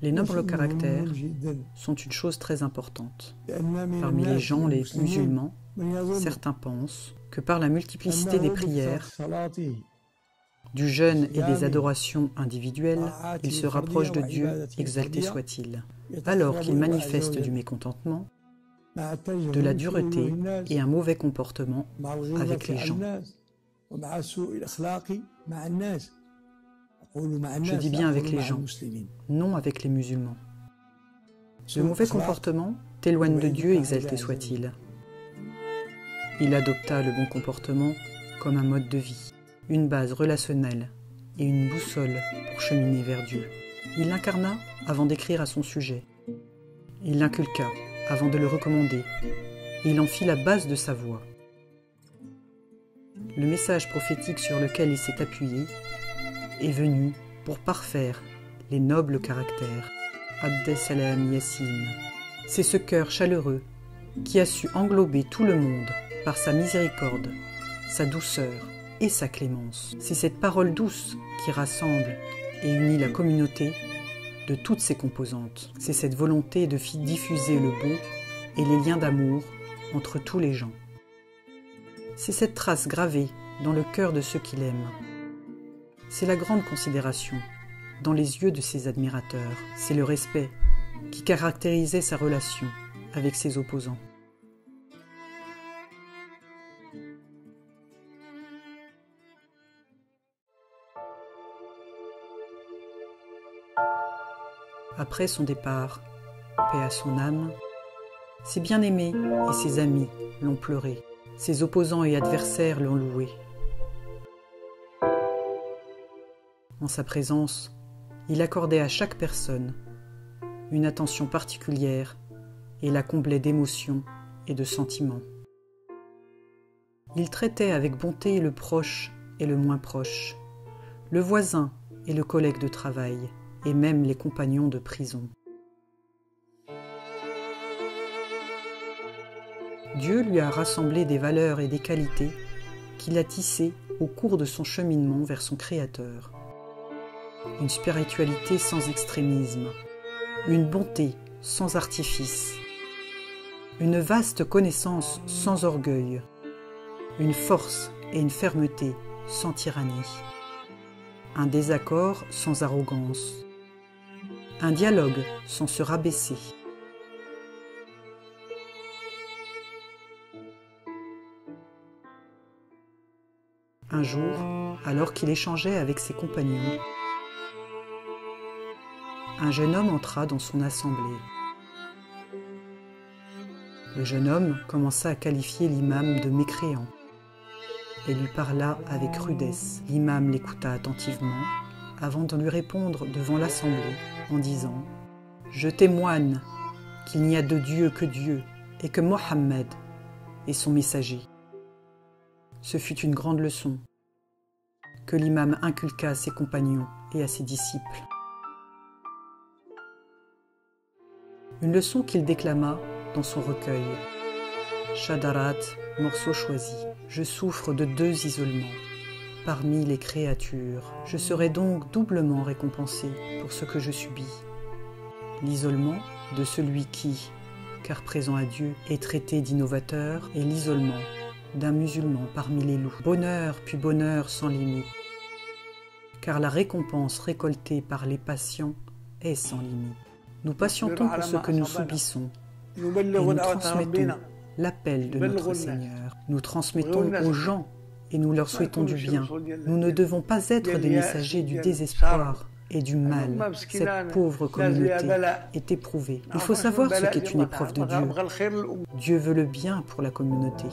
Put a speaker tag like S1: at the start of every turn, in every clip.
S1: Les nobles caractères sont une chose très importante. Parmi les gens, les musulmans, certains pensent que par la multiplicité des prières, du jeûne et des adorations individuelles, ils se rapprochent de Dieu, exalté soit-il, alors qu'ils manifestent du mécontentement, de la dureté et un mauvais comportement avec les gens. Je dis bien avec les gens, non avec les musulmans. Le mauvais comportement t'éloigne de Dieu, exalté soit-il. Il adopta le bon comportement comme un mode de vie, une base relationnelle et une boussole pour cheminer vers Dieu. Il l'incarna avant d'écrire à son sujet. Il l'inculqua avant de le recommander. Il en fit la base de sa voix. Le message prophétique sur lequel il s'est appuyé est venu pour parfaire les nobles caractères. Abdessalem Yassine. C'est ce cœur chaleureux qui a su englober tout le monde par sa miséricorde, sa douceur et sa clémence. C'est cette parole douce qui rassemble et unit la communauté de toutes ses composantes. C'est cette volonté de diffuser le beau et les liens d'amour entre tous les gens. C'est cette trace gravée dans le cœur de ceux qui l'aiment. C'est la grande considération dans les yeux de ses admirateurs. C'est le respect qui caractérisait sa relation avec ses opposants. Après son départ, paix à son âme, ses bien-aimés et ses amis l'ont pleuré, ses opposants et adversaires l'ont loué. En sa présence, il accordait à chaque personne une attention particulière et la comblait d'émotions et de sentiments. Il traitait avec bonté le proche et le moins proche, le voisin et le collègue de travail, et même les compagnons de prison. Dieu lui a rassemblé des valeurs et des qualités qu'il a tissées au cours de son cheminement vers son Créateur. Une spiritualité sans extrémisme, une bonté sans artifice, une vaste connaissance sans orgueil, une force et une fermeté sans tyrannie, un désaccord sans arrogance, un dialogue sans se rabaisser. Un jour, alors qu'il échangeait avec ses compagnons, un jeune homme entra dans son assemblée. Le jeune homme commença à qualifier l'imam de mécréant et lui parla avec rudesse. L'imam l'écouta attentivement avant de lui répondre devant l'assemblée en disant « Je témoigne qu'il n'y a de Dieu que Dieu et que Mohammed est son messager. » Ce fut une grande leçon que l'imam inculqua à ses compagnons et à ses disciples. Une leçon qu'il déclama dans son recueil. Shadarat, morceau choisi. Je souffre de 2 isolements parmi les créatures. Je serai donc doublement récompensé pour ce que je subis. L'isolement de celui qui, car présent à Dieu, est traité d'innovateur, et l'isolement d'un musulman parmi les loups. Bonheur puis bonheur sans limite, car la récompense récoltée par les patients est sans limite. Nous patientons pour ce que nous subissons et nous transmettons l'appel de notre Seigneur. Nous transmettons aux gens et nous leur souhaitons du bien. Nous ne devons pas être des messagers du désespoir et du mal. Cette pauvre communauté est éprouvée. Il faut savoir ce qu'est une épreuve de Dieu. Dieu veut le bien pour la communauté.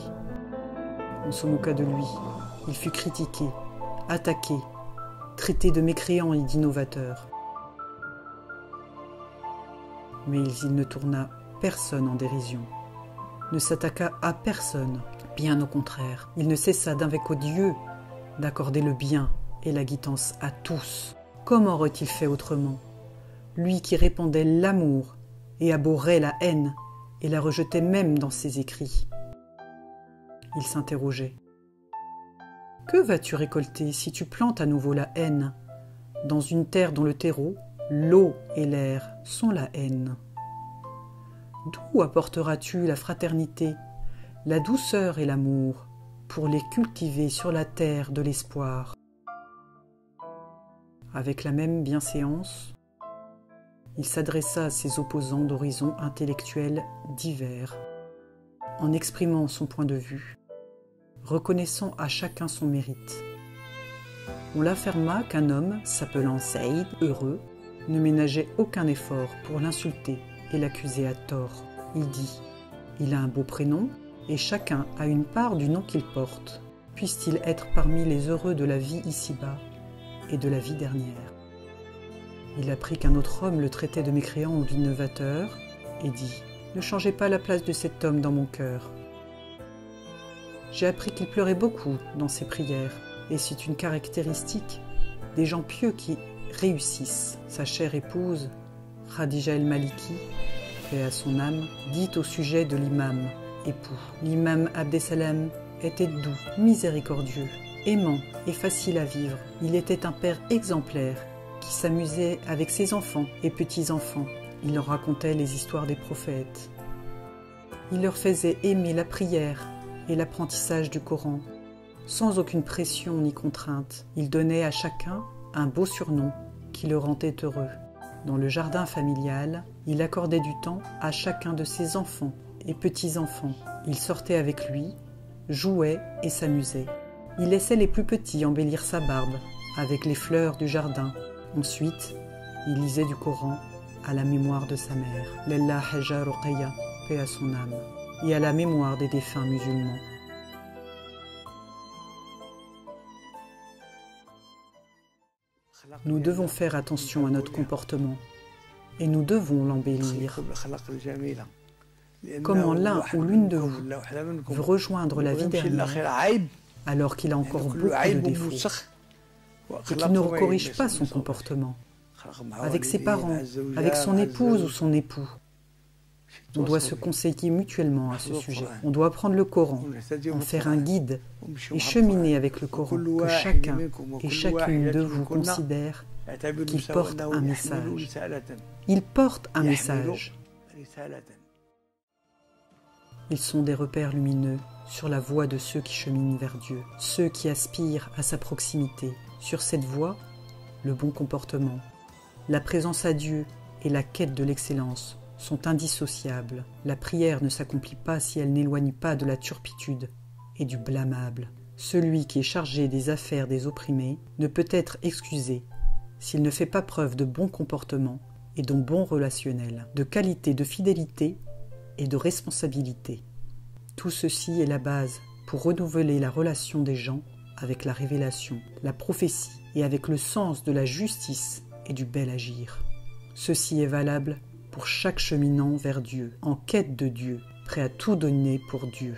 S1: On se moqua de lui. Il fut critiqué, attaqué, traité de mécréant et d'innovateur. Mais il ne tourna personne en dérision, ne s'attaqua à personne, bien au contraire. Il ne cessa d'invoquer Dieu, d'accorder le bien et la guidance à tous. Comment aurait-il fait autrement? Lui qui répandait l'amour et abhorrait la haine et la rejetait même dans ses écrits. Il s'interrogeait. Que vas-tu récolter si tu plantes à nouveau la haine, dans une terre dont le terreau, l'eau et l'air sont la haine. D'où apporteras-tu la fraternité, la douceur et l'amour, pour les cultiver sur la terre de l'espoir? Avec la même bienséance, il s'adressa à ses opposants d'horizons intellectuels divers, en exprimant son point de vue, reconnaissant à chacun son mérite. On l'affirma qu'un homme, s'appelant Saïd, heureux, ne ménageait aucun effort pour l'insulter et l'accuser à tort. Il dit « Il a un beau prénom, et chacun a une part du nom qu'il porte. Puisse-t-il être parmi les heureux de la vie ici-bas et de la vie dernière. » Il apprit qu'un autre homme le traitait de mécréant ou d'innovateur et dit « Ne changez pas la place de cet homme dans mon cœur. » J'ai appris qu'il pleurait beaucoup dans ses prières, et c'est une caractéristique des gens pieux qui réussissent. Sa chère épouse, Khadija el-Maliki, paix à son âme, dit au sujet de l'imam, époux. L'imam Abdesalam était doux, miséricordieux, aimant et facile à vivre. Il était un père exemplaire qui s'amusait avec ses enfants et petits-enfants. Il leur racontait les histoires des prophètes. Il leur faisait aimer la prière et l'apprentissage du Coran, sans aucune pression ni contrainte. Il donnait à chacun un beau surnom qui le rendait heureux. Dans le jardin familial, il accordait du temps à chacun de ses enfants et petits-enfants. Il sortait avec lui, jouait et s'amusait. Il laissait les plus petits embellir sa barbe avec les fleurs du jardin. Ensuite, il lisait du Coran à la mémoire de sa mère, Lalla Haja Ruqayya, paix à son âme, et à la mémoire des défunts musulmans. Nous devons faire attention à notre comportement et nous devons l'embellir. Comment l'un ou l'une de vous veut rejoindre la vie dernière alors qu'il a encore beaucoup de défauts et qu'il ne corrige pas son comportement avec ses parents, avec son épouse ou son époux. On doit se conseiller mutuellement à ce sujet. On doit prendre le Coran, en faire un guide et cheminer avec le Coran, que chacun et chacune de vous considère qu'il porte un message. Il porte un message. Ils sont des repères lumineux sur la voie de ceux qui cheminent vers Dieu, ceux qui aspirent à sa proximité. Sur cette voie, le bon comportement, la présence à Dieu et la quête de l'excellence sont indissociables. La prière ne s'accomplit pas si elle n'éloigne pas de la turpitude et du blâmable. Celui qui est chargé des affaires des opprimés ne peut être excusé s'il ne fait pas preuve de bon comportement et de bon relationnel, de qualité, de fidélité et de responsabilité. Tout ceci est la base pour renouveler la relation des gens avec la révélation, la prophétie et avec le sens de la justice et du bel agir. Ceci est valable pour chaque cheminant vers Dieu, en quête de Dieu, prêt à tout donner pour Dieu.